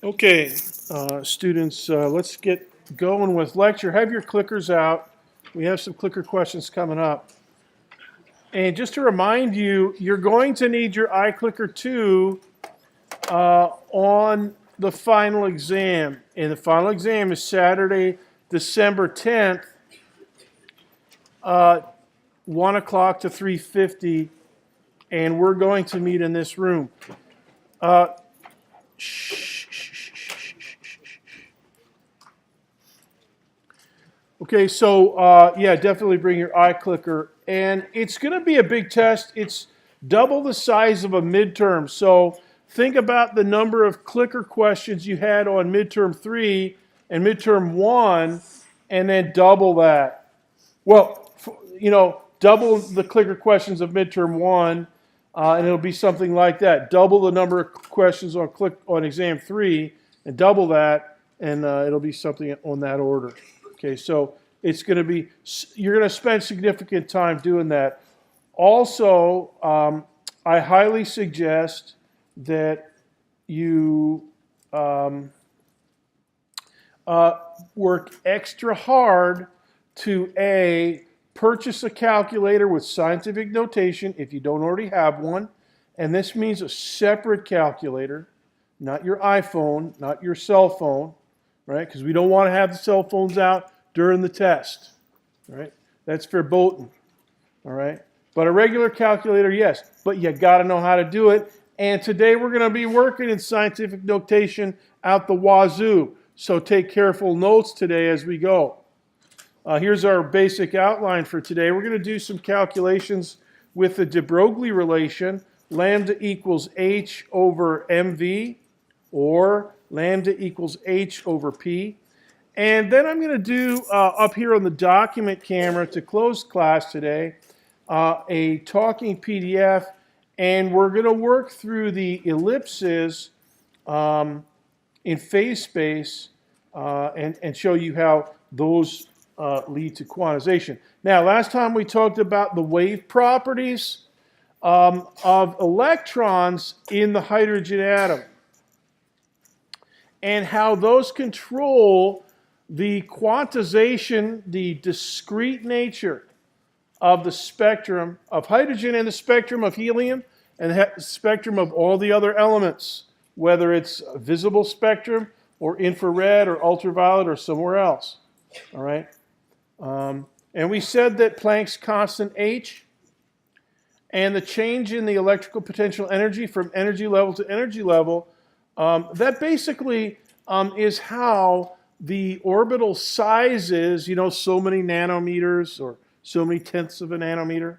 Okay, students, let's get going with lecture. Have your clickers out. We have some clicker questions coming up. And just to remind you, you're going to need your iClicker 2 on the final exam. And the final exam is Saturday, December 10th, 1 o'clock to 3:50, and we're going to meet in this room. Okay, so yeah, definitely bring your iClicker. And it's going to be a big test. It's double the size of a midterm. So think about the number of clicker questions you had on midterm 3 and midterm 1, and then double that. Well, you know, double the clicker questions of midterm 1, and it'll be something like that. Double the number of questions on exam 3, and double that, and it'll be something on that order. Okay, so it's going to be, you're going to spend significant time doing that. Also, I highly suggest that you work extra hard to purchase a calculator with scientific notation if you don't already have one. And this means a separate calculator, not your iPhone, not your cell phone, right? Because we don't want to have the cell phones out during the test, right? That's verboten, all right? But a regular calculator, yes, but you got to know how to do it. And today we're going to be working in scientific notation out the wazoo. So take careful notes today as we go. Here's our basic outline for today. We're going to do some calculations with the de Broglie relation, lambda equals h over mv, or lambda equals h over p. And then I'm going to do, up here on the document camera to close class today, a talking PDF, and we're going to work through the ellipses in phase space and show you how those lead to quantization. Now, last time we talked about the wave properties of electrons in the hydrogen atom and how those control the quantization, the discrete nature of the spectrum of hydrogen and the spectrum of helium and the spectrum of all the other elements, whether it's a visible spectrum or infrared or ultraviolet or somewhere else. All right? And we said that Planck's constant H and the change in the electrical potential energy from energy level to energy level, that basically is how the orbital sizes, you know, so many nanometers or so many tenths of a nanometer,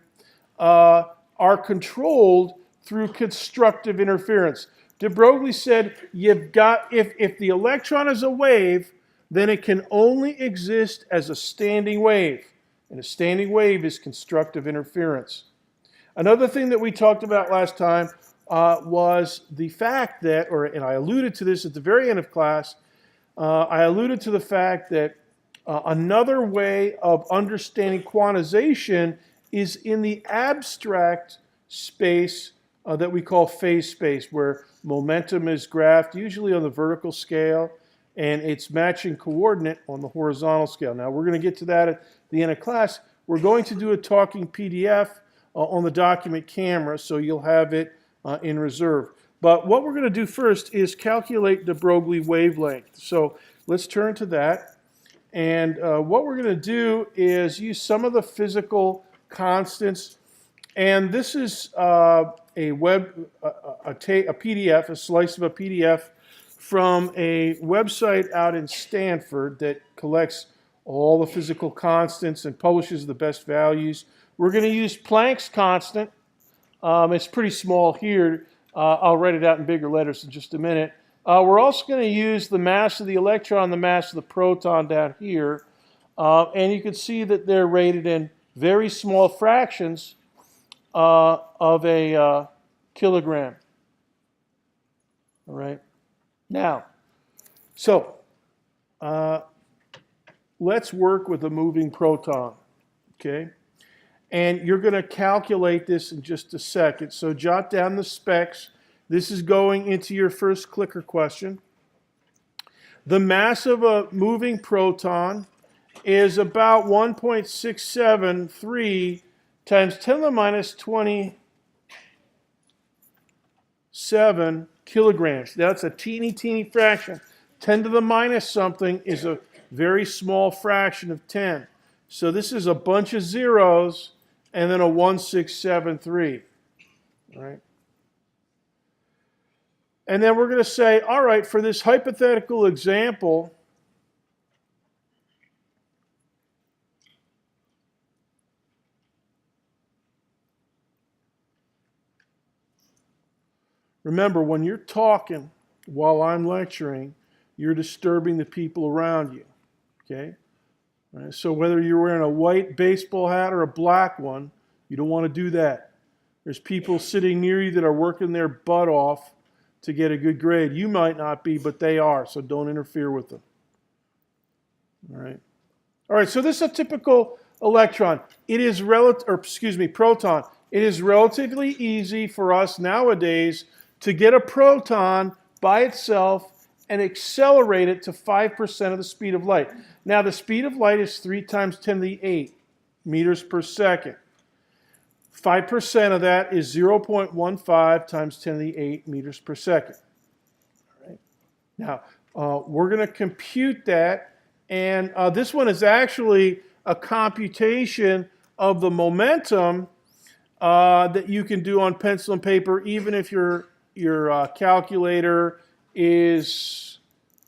are controlled through constructive interference. De Broglie said, you've got, if the electron is a wave, then it can only exist as a standing wave. And a standing wave is constructive interference. Another thing that we talked about last time was the fact that, and I alluded to this at the very end of class, I alluded to the fact that another way of understanding quantization is in the abstract space that we call phase space, where momentum is graphed, usually on the vertical scale, and its matching coordinate on the horizontal scale. Now, we're going to get to that at the end of class. We're going to do a talking PDF on the document camera, so you'll have it in reserve. But what we're going to do first is calculate de Broglie wavelength. So let's turn to that. And what we're going to do is use some of the physical constants. And this is a PDF, a slice of a PDF from a website out in Stanford that collects all the physical constants and publishes the best values. We're going to use Planck's constant. It's pretty small here. I'll write it out in bigger letters in just a minute. We're also going to use the mass of the electron, the mass of the proton down here. And you can see that they're rated in very small fractions of a kilogram. All right. Now, so let's work with a moving proton. Okay. And you're going to calculate this in just a second. So jot down the specs. This is going into your first clicker question. The mass of a moving proton is about 1.673 times 10 to the minus 27 kilograms. That's a teeny fraction. 10 to the minus something is a very small fraction of 10. So this is a bunch of zeros and then a 1673. All right? And then we're going to say, all right, for this hypothetical example, remember, when you're talking while I'm lecturing, you're disturbing the people around you, okay? All right, so whether you're wearing a white baseball hat or a black one, you don't want to do that. There's people sitting near you that are working their butt off to get a good grade. You might not be, but they are, so don't interfere with them. All right. All right, so this is a typical electron. It is proton. It is relatively easy for us nowadays to get a proton by itself and accelerate it to 5% of the speed of light. Now, the speed of light is 3 times 10 to the 8 meters per second. 5% of that is 0.15 times 10 to the 8 meters per second. All right. Now, we're going to compute that, and this one is actually a computation of the momentum that you can do on pencil and paper, even if your calculator is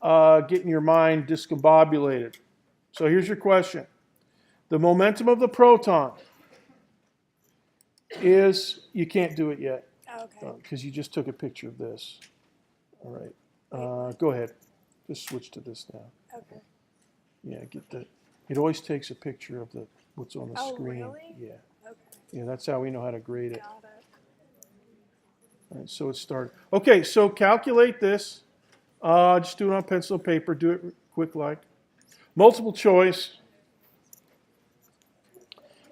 getting your mind discombobulated. So here's your question. The momentum of the proton is, you can't do it yet. Okay. Because you just took a picture of this. All right. Go ahead. Just switch to this now. Okay. Yeah, get the. It always takes a picture of what's on the screen. Really? Yeah. Okay. Yeah, that's how we know how to grade it. Got it. All right, so it started. Okay, so calculate this. Just do it on pencil and paper. Do it quick like. Multiple choice.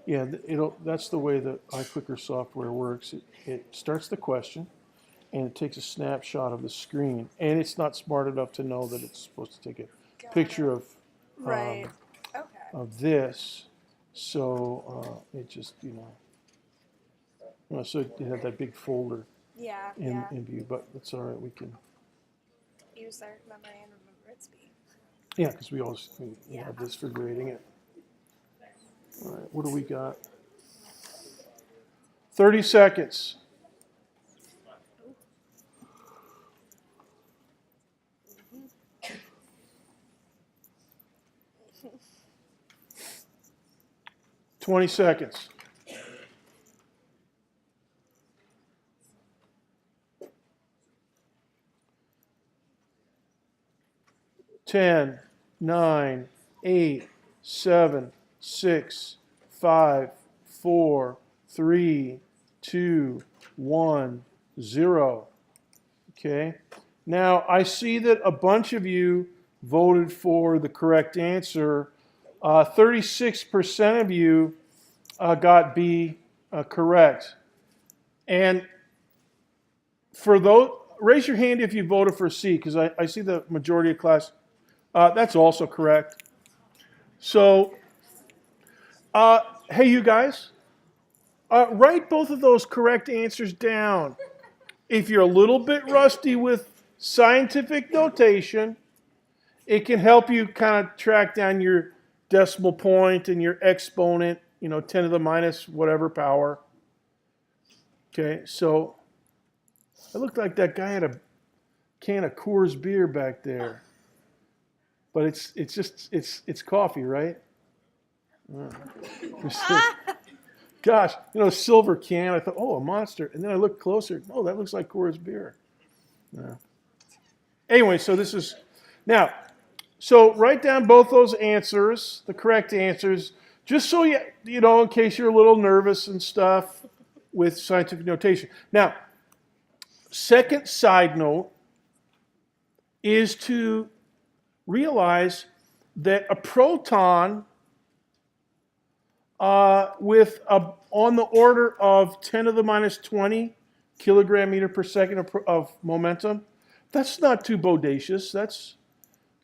Yeah, that's the way the iClicker software works. It starts the question, and it takes a snapshot of the screen. And it's not smart enough to know that it's supposed to take a picture of Right. Okay. of this. So it just, so it had that big folder Yeah. in view. But that's all right. We can. Use their memory and remember its speed. Yeah, because we have this for grading it. All right, what do we got? 30 seconds. Mm-hmm. 20 seconds. 10, 9, 8, 7, 6, 5, 4, 3, 2, 1, 0. Okay. Now, I see that a bunch of you voted for the correct answer. 36% of you got B correct. And for those, raise your hand if you voted for C, because I see the majority of class. That's also correct. So, hey, you guys, write both of those correct answers down. If you're a little bit rusty with scientific notation, it can help you kind of track down your decimal point and your exponent, 10 to the minus whatever power. Okay, so it looked like that guy had a can of Coors beer back there. But it's coffee, right? Gosh, silver can. I thought, oh, a Monster. And then I looked closer. Oh, that looks like Coors beer. Anyway, so this is, now, so write down both those answers, the correct answers, just so in case you're a little nervous and stuff with scientific notation. Now, second side note is to realize that a proton with on the order of 10 to the minus 20 kilogram meter per second of momentum, that's not too bodacious. That's,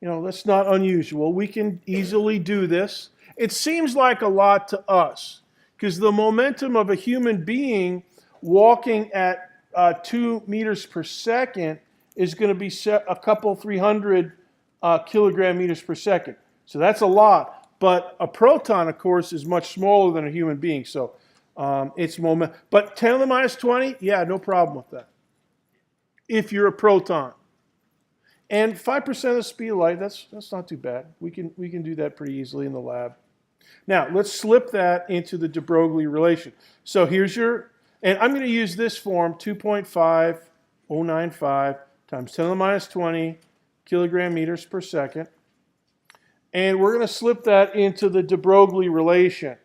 that's not unusual. We can easily do this. It seems like a lot to us because the momentum of a human being walking at 2 meters per second is going to be a couple 300 kilogram meters per second. So that's a lot. But a proton, of course, is much smaller than a human being. So it's moment. But 10 to the minus 20, yeah, no problem with that. If you're a proton. And 5% of the speed of light, that's not too bad. We can do that pretty easily in the lab. Now, let's slip that into the de Broglie relation. So here's and I'm going to use this form, 2.5095 times 10 to the minus 20 kilogram meters per second. And we're going to slip that into the de Broglie relation.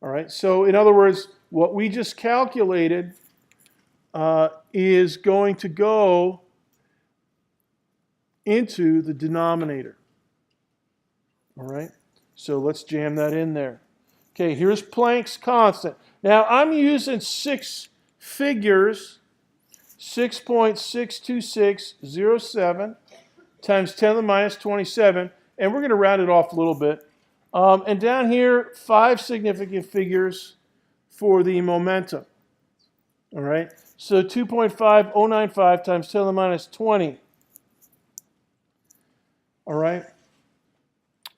All right, so in other words, what we just calculated is going to go into the denominator. All right, so let's jam that in there. Okay, here's Planck's constant. Now I'm using 6 figures, 6.62607 times 10 to the minus 27, and we're going to round it off a little bit. And down here, 5 significant figures for the momentum. All right, so 2.5095 times 10 to the minus 20. All right,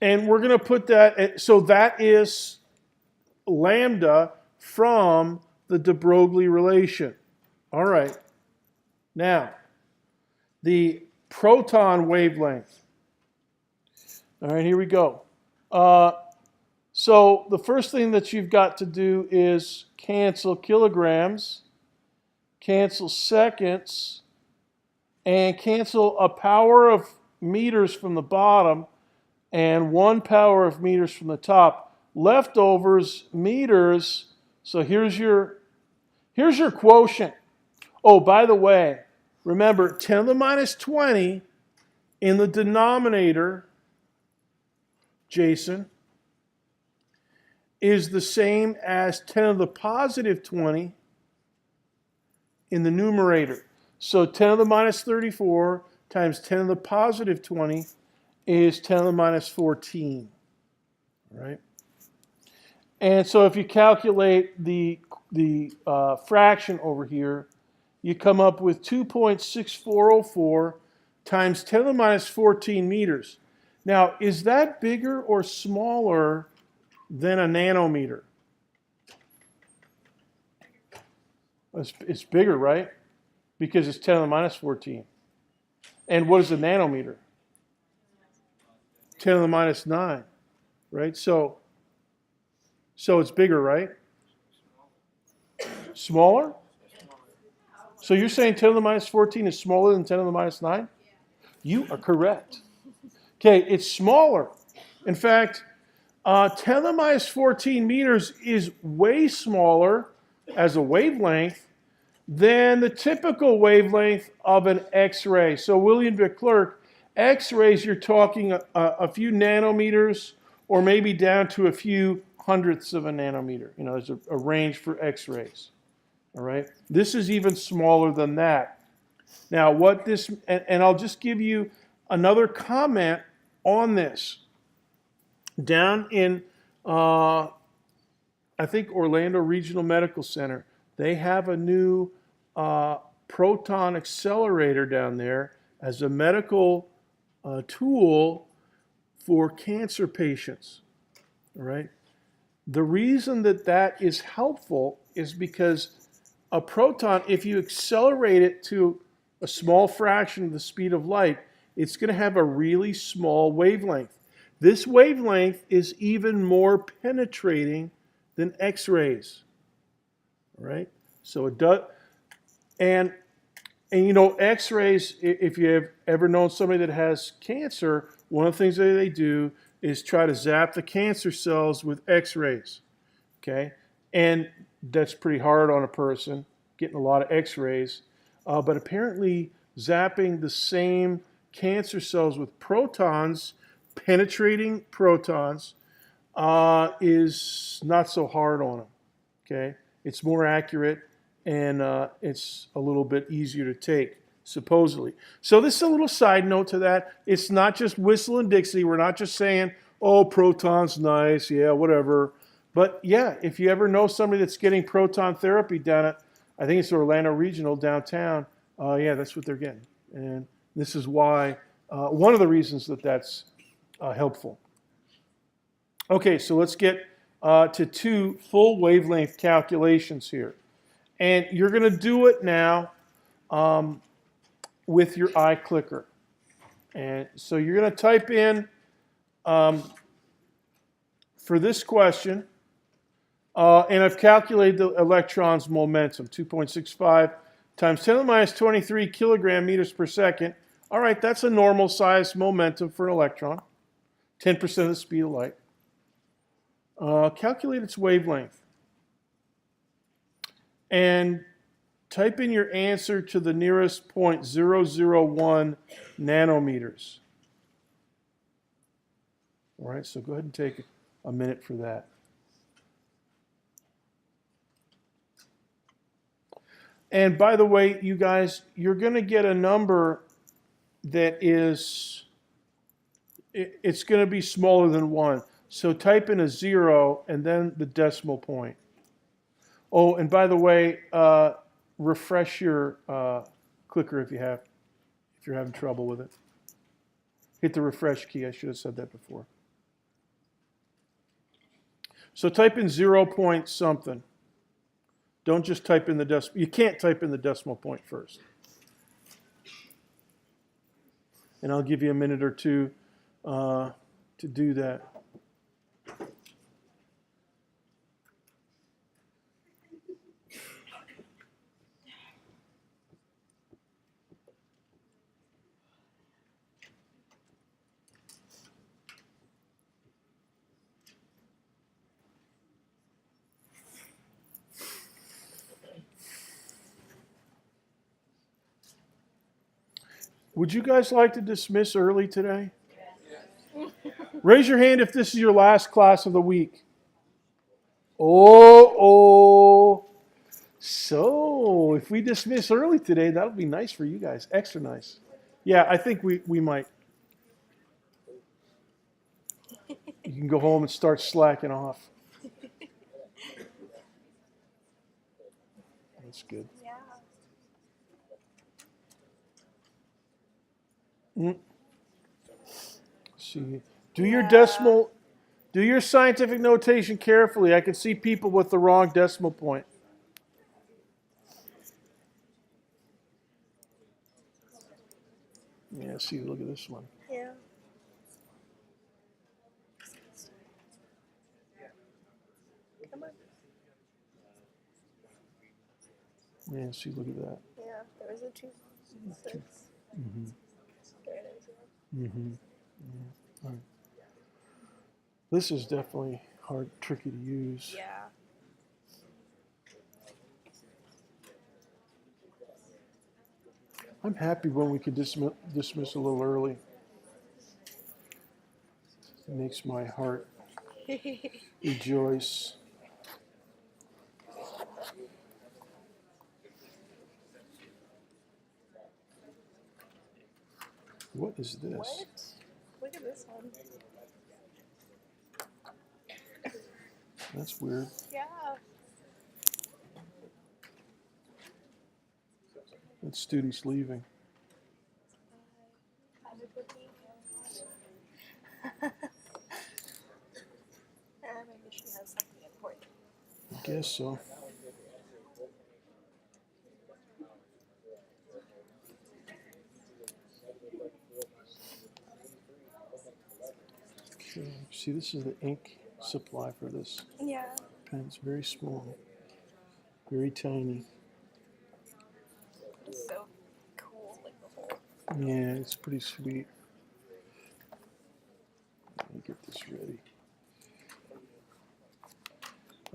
and we're going to put that, so that is lambda from the de Broglie relation. All right, now the proton wavelength. All right, here we go. So the first thing that you've got to do is cancel kilograms, cancel seconds, and cancel a power of meters from the bottom and 1 power of meters from the top. Leftovers, meters. So here's your quotient. Oh, by the way, remember 10 to the minus 20 in the denominator, Jason, is the same as 10 to the positive 20 in the numerator. So 10 to the minus 34 times 10 to the positive 20 is 10 to the minus 14. All right? And so if you calculate the fraction over here, you come up with 2.6404 times 10 to the minus 14 meters. Now, is that bigger or smaller than a nanometer? It's bigger, right? Because it's 10 to the minus 14. And what is a nanometer? 10 to the minus 9, right? So it's bigger, right? Smaller? So you're saying 10 to the minus 14 is smaller than 10 to the minus 9? You are correct. Okay, it's smaller. In fact, 10 to the minus 14 meters is way smaller as a wavelength than the typical wavelength of an X-ray. So William de Klerk, X-rays, you're talking a few nanometers or maybe down to a few hundredths of a nanometer. There's a range for X-rays. All right? This is even smaller than that. Now, what this, and I'll just give you another comment on this. Down in, I think, Orlando Regional Medical Center, they have a new proton accelerator down there as a medical tool for cancer patients. All right? The reason that is helpful is because a proton, if you accelerate it to a small fraction of the speed of light, it's going to have a really small wavelength. This wavelength is even more penetrating than X-rays. All right? So it does, and X-rays, if you have ever known somebody that has cancer, one of the things that they do is try to zap the cancer cells with X-rays. Okay? And that's pretty hard on a person, getting a lot of X-rays. But apparently, zapping the same cancer cells with protons, penetrating protons, is not so hard on them. Okay? It's more accurate, and it's a little bit easier to take. supposedly. So this is a little side note to that. It's not just whistle and Dixie. We're not just saying, oh, proton's nice, yeah, whatever. But yeah, if you ever know somebody that's getting proton therapy down at, I think it's Orlando Regional downtown, yeah, that's what they're getting. And this is why, one of the reasons that that's helpful. Okay, so let's get to 2 full wavelength calculations here. And you're going to do it now with your iClicker. And so you're going to type in, for this question, and I've calculated the electron's momentum, 2.65 times 10 to the minus 23 kilogram meters per second. All right, that's a normal size momentum for an electron, 10% of the speed of light. Calculate its wavelength. And type in your answer to the nearest 0.001 nanometers. All right, so go ahead and take a minute for that. And by the way, you guys, you're going to get a number that is, it's going to be smaller than 1. So type in a 0 and then the decimal point. Oh, and by the way, refresh your clicker if you're having trouble with it. Hit the refresh key. I should have said that before. So type in 0 point something. Don't just type in the decimal. You can't type in the decimal point first. And I'll give you a minute or two to do that. Would you guys like to dismiss early today? Raise your hand if this is your last class of the week. Oh. So, if we dismiss early today, that'll be nice for you guys. Extra nice. Yeah, I think we might. You can go home and start slacking off. That's good. Yeah. See, do your scientific notation carefully. I can see people with the wrong decimal point. Yeah, see, look at this one. Yeah. Come on. Yeah, see, look at that. Yeah, there was a 2, 6. Mm-hmm. There it is. Mm-hmm. Yeah. Right. This is definitely hard, tricky to use. Yeah. I'm happy when we can dismiss a little early. It makes my heart rejoice. What is this? What? Look at this one. That's weird. Yeah. That's students leaving. Maybe she has something important. I guess so. Okay, see, this is the ink supply for this Yeah. pen. It's very small, very tiny. It's so cool. Like the whole. Yeah, it's pretty sweet. Let me get this ready.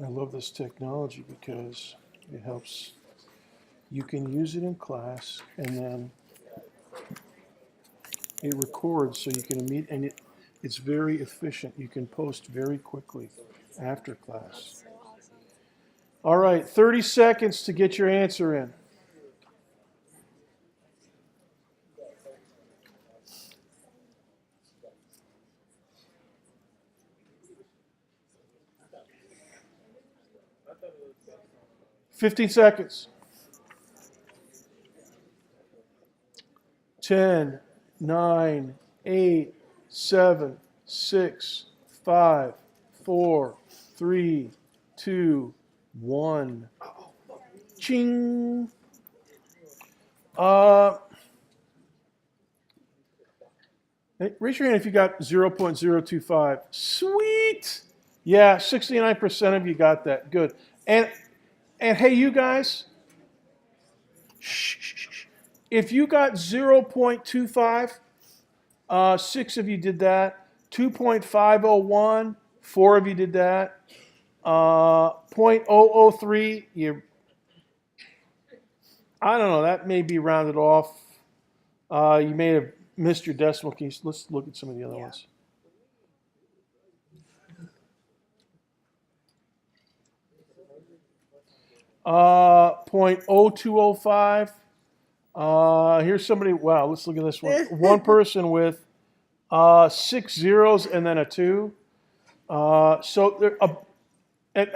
I love this technology because it helps. You can use it in class, and then it records, so you can it's very efficient. You can post very quickly after class. So awesome. All right, 30 seconds to get your answer in. 15 seconds. 10, 9, 8, 7, 6, 5, 4, 3, 2, 1. Ching. Raise your hand if you got 0.025. Sweet. Yeah, 69% of you got that. Good. And hey, you guys, shh. If you got 0.25, 6 of you did that. 2.501, 4 of you did that. 0.003, I don't know, that may be rounded off. You may have missed your decimal case. Let's look at some of the other ones. Uh, 0.0205. Here's somebody, wow, let's look at this one. One person with 6 zeros and then a 2. And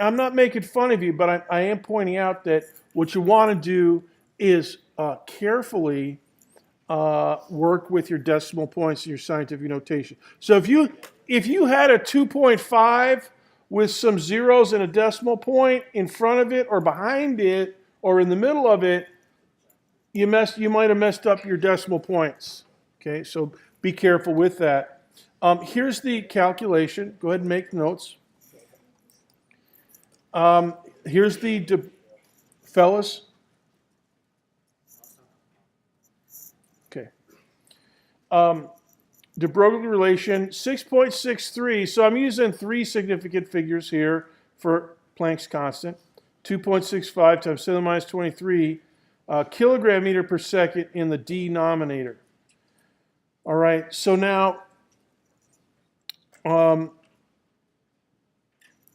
I'm not making fun of you, but I am pointing out that what you want to do is carefully work with your decimal points and your scientific notation. So if you had a 2.5 with some zeros and a decimal point in front of it or behind it or in the middle of it, you might have messed up your decimal points. Okay, so be careful with that. Here's the calculation. Go ahead and make notes. Here's the fellas. Okay. De Broglie relation, 6.63. So I'm using 3 significant figures here for Planck's constant. 2.65 times 10 to the minus 23 kilogram meter per second in the denominator. All right, so now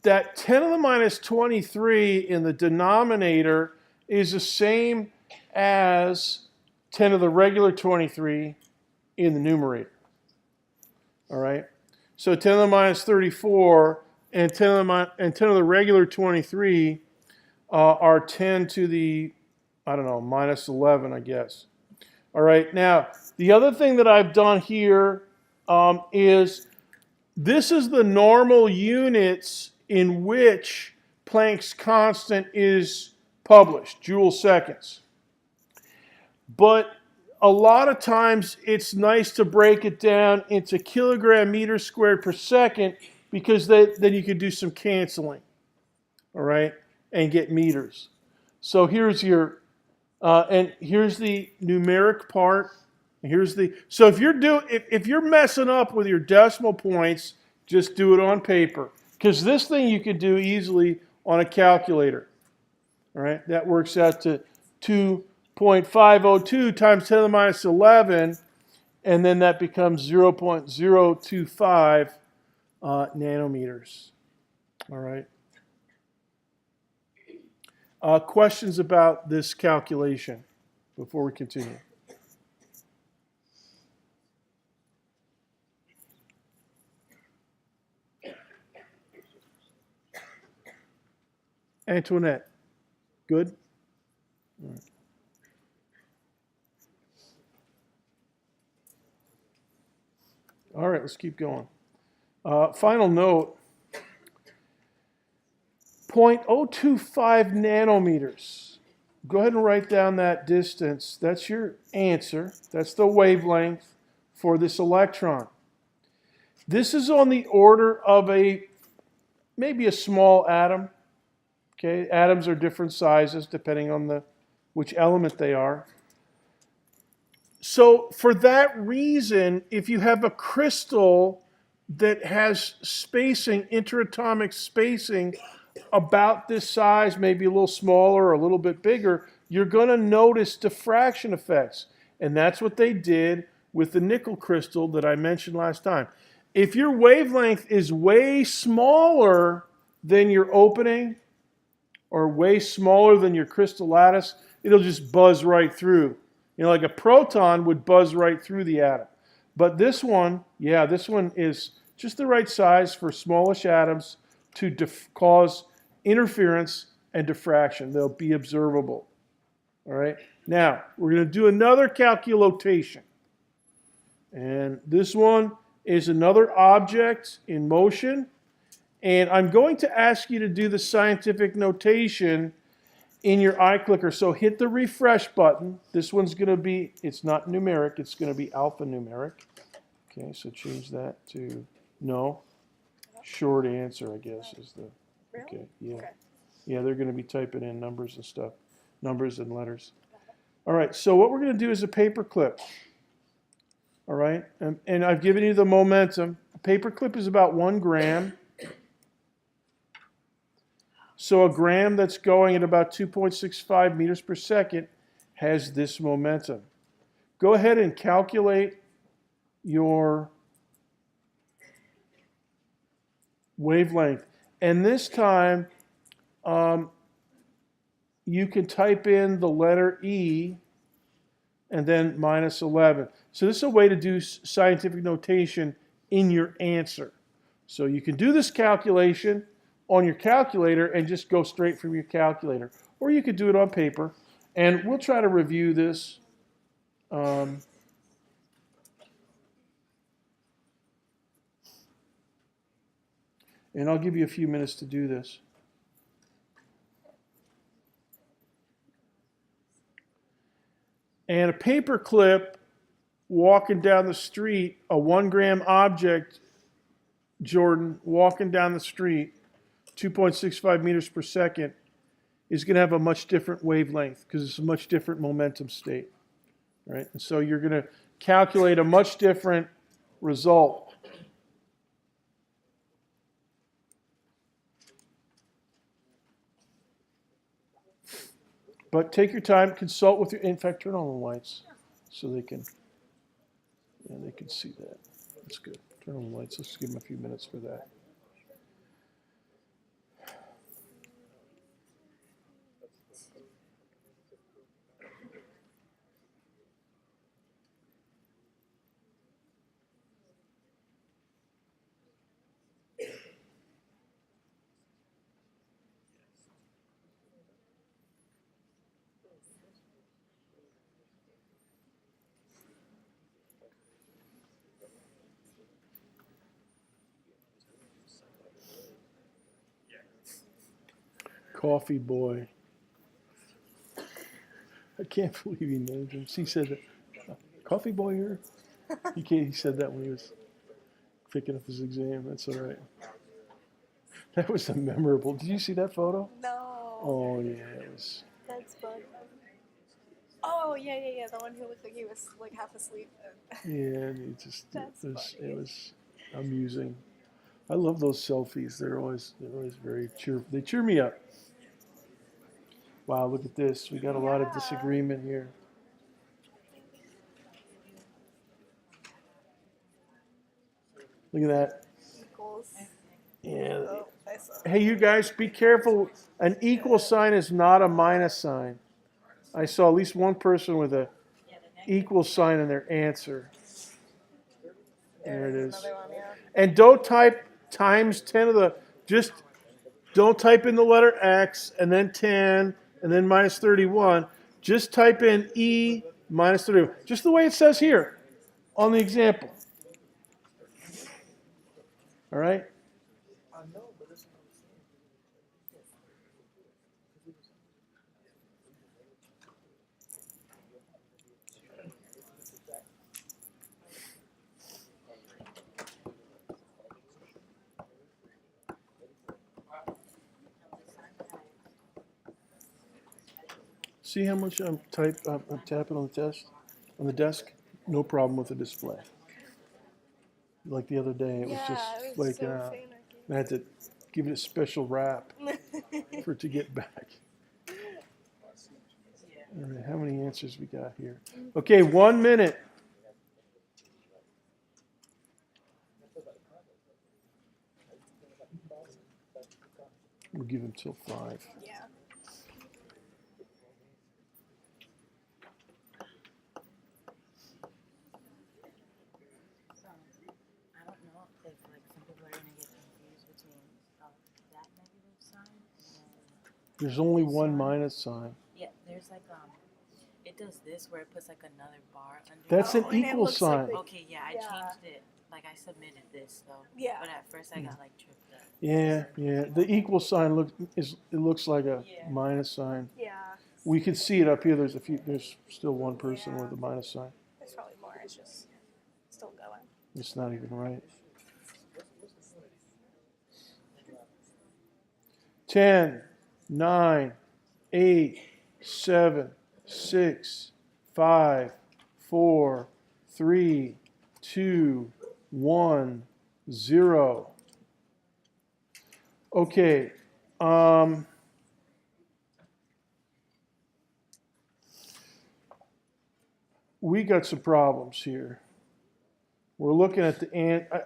that 10 to the minus 23 in the denominator is the same as 10 to the regular 23 in the numerator. All right, so 10 to the minus 34 and 10 to the regular 23 are 10 to the, I don't know, minus 11, I guess. All right, now the other thing that I've done here is this is the normal units in which Planck's constant is published, joule seconds. But a lot of times it's nice to break it down into kilogram meters squared per second because then you can do some canceling, all right, and get meters. So here's your, and here's the numeric part. So if you're messing up with your decimal points, just do it on paper. Because this thing you could do easily on a calculator. All right, that works out to 2.502 times 10 to the minus 11, and then that becomes 0.025 nanometers. All right. Questions about this calculation before we continue? Antoinette, good? All right, let's keep going. Final note, 0.025 nanometers. Go ahead and write down that distance. That's your answer. That's the wavelength for this electron. This is on the order of maybe a small atom. Okay, atoms are different sizes depending on which element they are. So for that reason, if you have a crystal that has spacing, interatomic spacing about this size, maybe a little smaller or a little bit bigger, you're going to notice diffraction effects. And that's what they did with the nickel crystal that I mentioned last time. If your wavelength is way smaller than your opening, or way smaller than your crystal lattice, it'll just buzz right through. You know, like a proton would buzz right through the atom. But this one, yeah, this one is just the right size for smallish atoms to cause interference and diffraction. They'll be observable. All right. Now, we're going to do another calculation. And this one is another object in motion. And I'm going to ask you to do the scientific notation in your iClicker. So hit the refresh button. This one's going to be, it's not numeric, it's going to be alphanumeric. Okay, so change that to no. Short answer, I guess, is the, Really? okay, yeah. Okay. Yeah, they're going to be typing in numbers and stuff, numbers and letters. All right, so what we're going to do is a paper clip. All right, and I've given you the momentum. A paper clip is about 1 gram. So a gram that's going at about 2.65 meters per second has this momentum. Go ahead and calculate your wavelength. And this time, you can type in the letter E and then minus 11. So this is a way to do scientific notation in your answer. So you can do this calculation on your calculator and just go straight from your calculator. Or you could do it on paper. And we'll try to review this. And I'll give you a few minutes to do this. And a paper clip walking down the street, a 1 gram object, Jordan, walking down the street, 2.65 meters per second, is going to have a much different wavelength because it's a much different momentum state. Right? And so you're going to calculate a much different result. But take your time, consult with your, in fact, turn on the lights so they can, yeah, they can see that. That's good. Turn on the lights. Let's give them a few minutes for that. Coffee boy. I can't believe he named him. He said that. Coffee boy here? He said that when he was picking up his exam. That's all right. That was a memorable. Did you see that photo? No. Oh, yeah. It was. That's fun. Oh, yeah. The one who looked like he was like half asleep. Yeah, and it was amusing. I love those selfies. They're always very cheerful. They cheer me up. Wow, look at this. We got a lot of disagreement here. Look at that. Equals. Yeah. Oh, I saw. Hey, you guys, be careful. An equal sign is not a minus sign. I saw at least one person with a equal sign in their answer. There it is. Another one, yeah. And don't type times 10 of the, just don't type in the letter X and then 10 and then minus 31. Just type in E minus 31. Just the way it says here on the example. All right? See how much I'm tapping on the desk? No problem with the display. Like the other day, it was just it was flaking so out. finicky. I had to give it a special wrap for it to get back. All right, how many answers we got here? Okay, 1 minute. We'll give him till 5. Yeah. I don't know if like some people are gonna get confused between that negative sign and There's only one minus sign. Yeah, there's like it does this where it puts like another bar under. That's an and it equal looks like sign. the- Okay, yeah, I Yeah. changed it. Like I submitted this though. Yeah. But at first I got like tripped up. Yeah, yeah. The equal sign looks like a Yeah. minus sign. Yeah. We could see it up here. There's still one person with a minus sign. There's probably more. It's just still going. It's not even right. 10, 9, 8, 7, 6, 5, 4, 3, 2, 1, 0. Okay. We got some problems here. We're looking at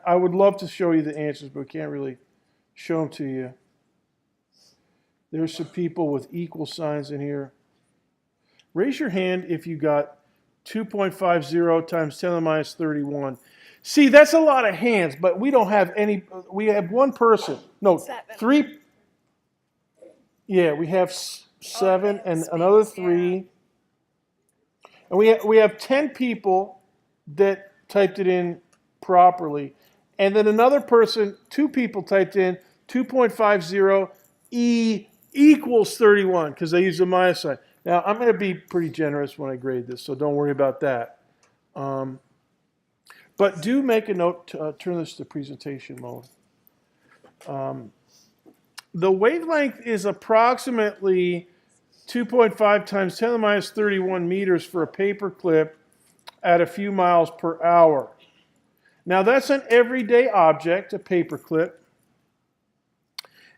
I would love to show you the answers, but we can't really show them to you. There's some people with equal signs in here. Raise your hand if you got 2.50 times 10 to the minus 31. See, that's a lot of hands, but we don't have any. We have one person. No, 7. 3. Yeah, we have 7 and space, another yeah. 3. And we have 10 people that typed it in properly. And then another person, 2 people typed in 2.50 E equals 31 because they use a minus sign. Now, I'm going to be pretty generous when I grade this, so don't worry about that. But do make a note to turn this to presentation mode. The wavelength is approximately 2.5 times 10 to the minus 31 meters for a paper clip at a few miles per hour. Now, that's an everyday object, a paper clip,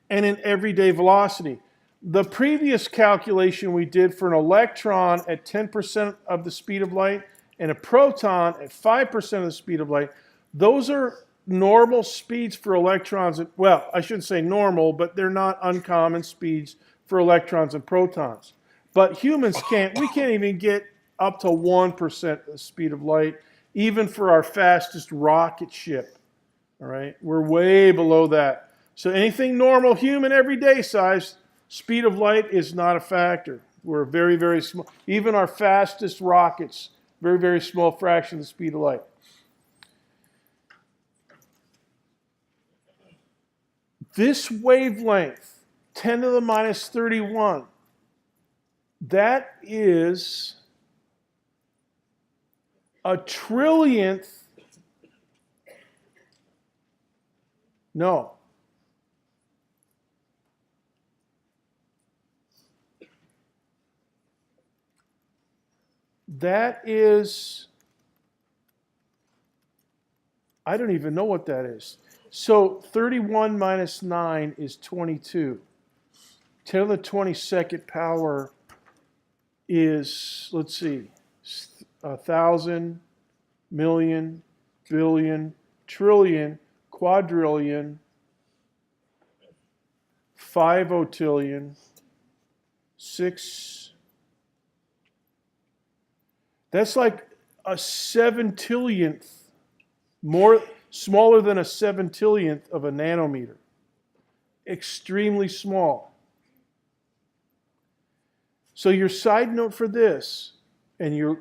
and an everyday velocity. The previous calculation we did for an electron at 10% of the speed of light and a proton at 5% of the speed of light, those are normal speeds for electrons. Well, I shouldn't say normal, but they're not uncommon speeds for electrons and protons. But humans we can't even get up to 1% of the speed of light, even for our fastest rocket ship. All right, we're way below that. So anything normal, human, everyday size, speed of light is not a factor. We're very, very small. Even our fastest rockets, very, very small fraction of the speed of light. This wavelength, 10 to the minus 31, that is a trillionth. No. That is, I don't even know what that is. So 31 minus 9 is 22. 10 to the 22nd power is, let's see, 1,000, million, billion, trillion, quadrillion, 5 otillion, 6. That's like a 7/10th, smaller than a 7/10th of a nanometer. Extremely small. So your side note for this, and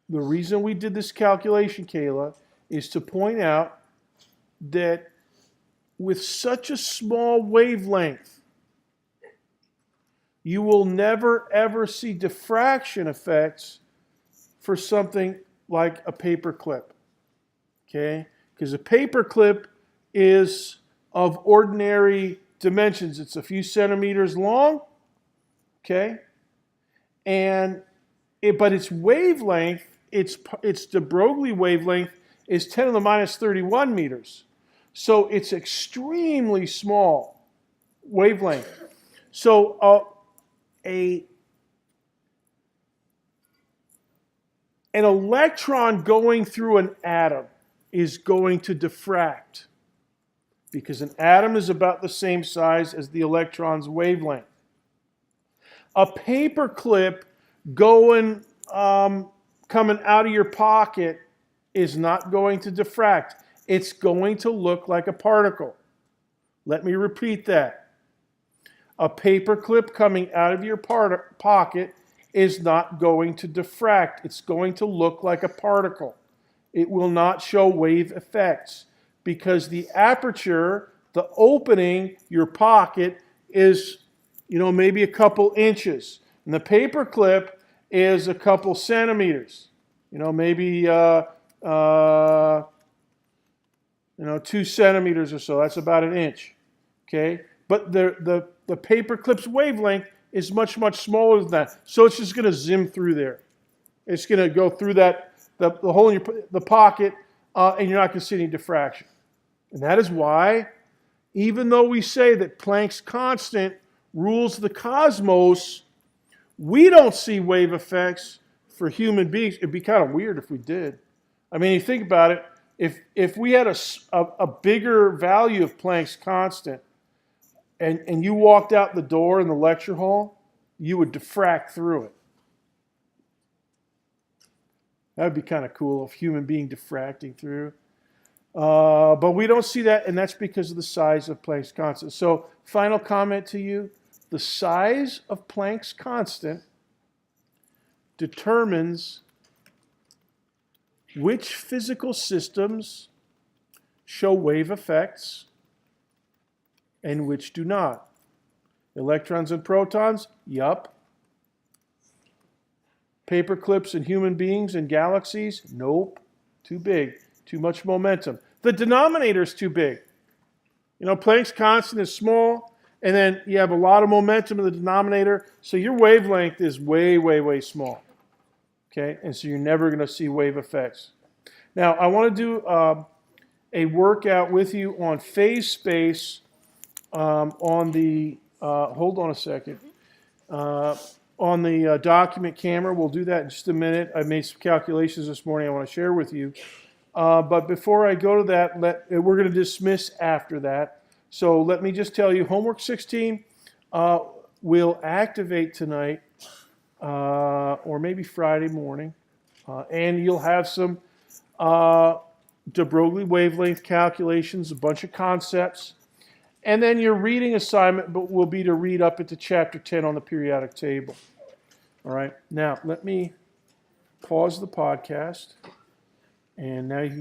the reason we did this calculation, Kayla, is to point out that with such a small wavelength, you will never ever see diffraction effects for something like a paper clip. Okay? Because a paper clip is of ordinary dimensions. It's a few centimeters long. Okay? But its wavelength, its the Broglie wavelength is 10 to the minus 31 meters. So it's extremely small wavelength. So an electron going through an atom is going to diffract because an atom is about the same size as the electron's wavelength. A paper clip coming out of your pocket is not going to diffract. It's going to look like a particle. Let me repeat that. A paper clip coming out of your pocket is not going to diffract. It's going to look like a particle. It will not show wave effects because the aperture, the opening, your pocket is, maybe a couple inches. And the paper clip is a couple centimeters. Maybe 2 centimeters or so. That's about an inch. Okay? But the paper clip's wavelength is much, much smaller than that. So it's just going to zoom through there. It's going to go through the hole in the pocket, and you're not going to see any diffraction. And that is why, even though we say that Planck's constant rules the cosmos, we don't see wave effects for human beings. It'd be kind of weird if we did. I mean, you think about it. If we had a bigger value of Planck's constant, and you walked out the door in the lecture hall, you would diffract through it. That would be kind of cool, a human being diffracting through. But we don't see that, and that's because of the size of Planck's constant. So, final comment to you. The size of Planck's constant determines which physical systems show wave effects and which do not. Electrons and protons? Yup. Paper clips and human beings and galaxies? Nope. Too big. Too much momentum. The denominator is too big. Planck's constant is small, and then you have a lot of momentum in the denominator, so your wavelength is way, way, way small. Okay? And so you're never going to see wave effects. Now, I want to do a workout with you on phase space on the, hold on a second, on the document camera. We'll do that in just a minute. I made some calculations this morning I want to share with you. But before I go to that, we're going to dismiss after that. So let me just tell you, homework 16 will activate tonight or maybe Friday morning. And you'll have some de Broglie wavelength calculations, a bunch of concepts. And then your reading assignment will be to read up into chapter 10 on the periodic table. All right. Now, let me pause the podcast. And now you